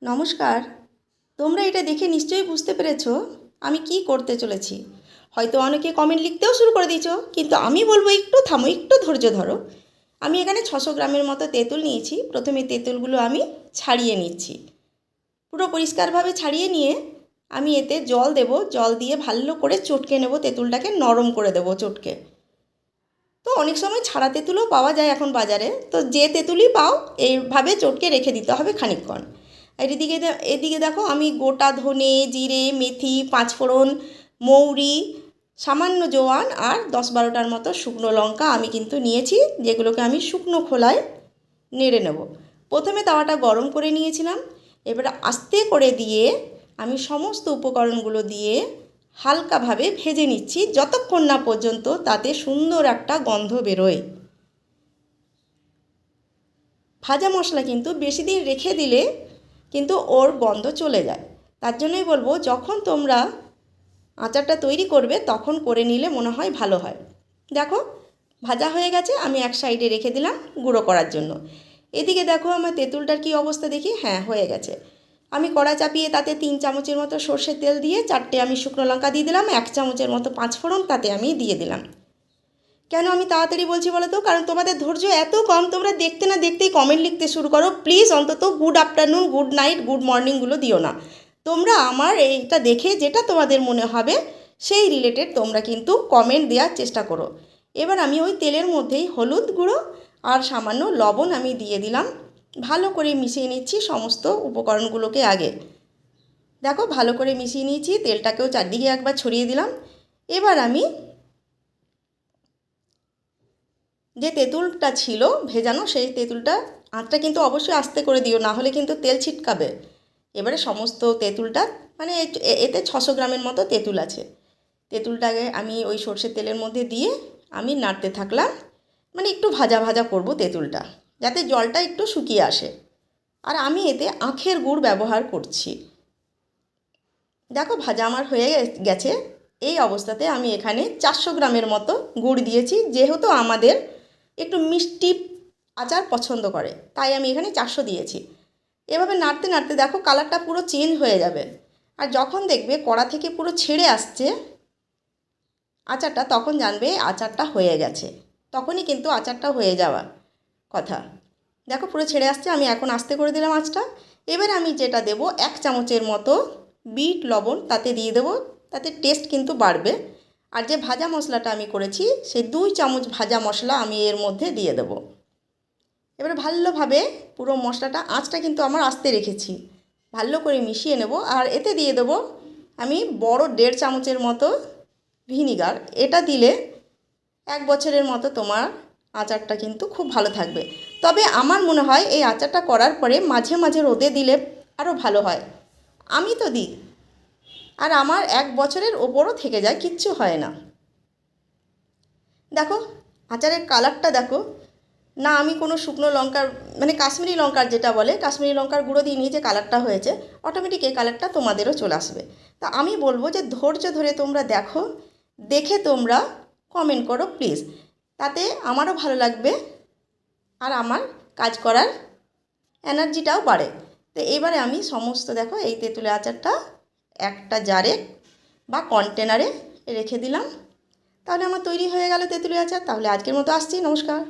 নমস্কার। তোমরা এটা দেখে নিশ্চয়ই বুঝতে পেরেছো আমি কি করতে চলেছি। হয়তো অনেকে কমেন্ট লিখতেও শুরু করে দিয়েছো, কিন্তু আমি বলবো একটু থামো, একটু ধৈর্য ধরো। আমি এখানে 600 গ্রামের মতো তেঁতুল নিয়েছি। প্রথমে তেঁতুলগুলো আমি ছাড়িয়ে নিচ্ছি। পুরো পরিষ্কারভাবে ছাড়িয়ে নিয়ে আমি এতে জল দেব। জল দিয়ে ভালো করে চটকে নেব, তেঁতুলটাকে নরম করে দেব চটকে। তো অনেক সময় ছাড়া তেঁতুলও পাওয়া যায় এখন বাজারে, তো যে তেঁতুলই পাও এইভাবে চটকে রেখে দিতে হবে খানিকক্ষণ। আর এদিকে দেখো আমি গোটা ধনে, জিরে, মেথি, পাঁচফোড়ন, মৌরি, সামান্য জোয়ান আর 10-12টার মতো শুকনো লঙ্কা আমি কিন্তু নিয়েছি, যেগুলোকে আমি শুকনো খোলায় নেড়ে নেব। প্রথমে তাওয়াটা গরম করে নিয়েছিলাম, এবারে আস্তে করে দিয়ে আমি সমস্ত উপকরণগুলো দিয়ে হালকাভাবে ভেজে নিচ্ছি, যতক্ষণ না পর্যন্ত তাতে সুন্দর একটা গন্ধ বেরোয়। ভাজা মশলা কিন্তু বেশি দিন রেখে দিলে কিন্তু ওর গন্ধ চলে যায়। তার জন্যই বলবো, যখন তোমরা আচারটা তৈরি করবে তখন করে নিলে মনে হয় ভালো হয়। দেখো ভাজা হয়ে গেছে, আমি এক সাইডে রেখে দিলাম গুঁড়ো করার জন্য। এদিকে দেখো আমার তেঁতুলটার কি অবস্থা দেখি। হ্যাঁ, হয়ে গেছে। আমি কড়া চাপিয়ে তাতে 3 চামচের মতো সর্ষের তেল দিয়ে 4টে আমি শুকনো লঙ্কা দিয়ে দিলাম, 1 চামচের মতো পাঁচফোড়ন তাতে আমি দিয়ে দিলাম। কেন আমি তাড়াতাড়ি বলছি বলো তো? কারণ তোমাদের ধৈর্য এত কম, তোমরা দেখতে না দেখতেই কমেন্ট লিখতে শুরু করো। প্লিজ অন্তত good afternoon, good night, good মর্নিংগুলো দিও না। তোমরা আমার এইটা দেখে যেটা তোমাদের মনে হবে সেই রিলেটেড তোমরা কিন্তু কমেন্ট দেওয়ার চেষ্টা করো। এবার আমি ওই তেলের মধ্যেই হলুদ গুঁড়ো আর সামান্য লবণ আমি দিয়ে দিলাম। ভালো করে মিশিয়ে নিচ্ছি সমস্ত উপকরণগুলোকে আগে। দেখো ভালো করে মিশিয়ে নিয়েছি, তেলটাকেও চারদিকে একবার ছড়িয়ে দিলাম। এবার আমি যে তেঁতুলটা ছিল ভেজানো, সেই তেঁতুলটা, আঁচটা কিন্তু অবশ্যই আস্তে করে দিও, না হলে কিন্তু তেল ছিটকাবে। এবারে সমস্ত তেঁতুলটা, মানে এতে 600 গ্রামের মতো তেঁতুল আছে। তেঁতুলটাকে আমি ওই সর্ষের তেলের মধ্যে দিয়ে আমি নাড়তে থাকলাম। মানে একটু ভাজা ভাজা করব তেঁতুলটা, যাতে জলটা একটু শুকিয়ে আসে। আর আমি এতে আখের গুড় ব্যবহার করছি। দেখো ভাজা আমার হয়ে গেছে। এই অবস্থাতে আমি এখানে 400 গ্রামের মতো গুড় দিয়েছি, যেহেতু আমাদের একটু মিষ্টি আচার পছন্দ করে, তাই আমি এখানে 400 দিয়েছি। এভাবে নাড়তে নাড়তে দেখো কালারটা পুরো চেঞ্জ হয়ে যাবে। আর যখন দেখবে কড়া থেকে পুরো ছেড়ে আসছে আচারটা, তখন জানবে আচারটা হয়ে গেছে। তখনই কিন্তু আচারটা হয়ে যাওয়ার কথা। দেখো পুরো ছেড়ে আসছে, আমি এখন আস্তে করে দিলাম আঁচটা। এবার আমি যেটা দেব, 1 চামচের মতো বিট লবণ তাতে দিয়ে দেবো, তাতে টেস্ট কিন্তু বাড়বে। আর যে ভাজা মশলাটা আমি করেছি, সেই 2 চামচ ভাজা মশলা আমি এর মধ্যে দিয়ে দেবো। এবার ভালোভাবে পুরো মশলাটা, আঁচটা কিন্তু আমার আস্তে রেখেছি, ভালো করে মিশিয়ে নেব। আর এতে দিয়ে দেবো আমি বড় 1.5 চামচের মতো ভিনিগার। এটা দিলে 1 বছরের মতো তোমার আচারটা কিন্তু খুব ভালো থাকবে। তবে আমার মনে হয় এই আচারটা করার পরে মাঝে মাঝে রোদে দিলে আরও ভালো হয়। আমি তো দিই, আর আমার 1 বছরের ওপরও থেকে যায়, কিচ্ছু হয় না। দেখো আচারের কালারটা দেখো। না আমি কোনো শুকনো লঙ্কার, মানে কাশ্মীরি লঙ্কার যেটা বলে, কাশ্মীরি লঙ্কার গুঁড়ো দিয়ে নিয়ে যে কালারটা হয়েছে, অটোমেটিক এই কালারটা তোমাদেরও চলে আসবে। তা আমি বলবো যে ধৈর্য ধরে তোমরা দেখো, দেখে তোমরা কমেন্ট করো প্লিজ। তাতে আমারও ভালো লাগবে আর আমার কাজ করার এনার্জিটাও বাড়ে। তো এবারে আমি সমস্ত, দেখো এই তেঁতুলের আচারটা একটা জারে বা কন্টেনারে রেখে দিলাম। তাহলে আমার তৈরি হয়ে গেল তেঁতুলের আচার। তাহলে আজকের মতো আসছি, নমস্কার।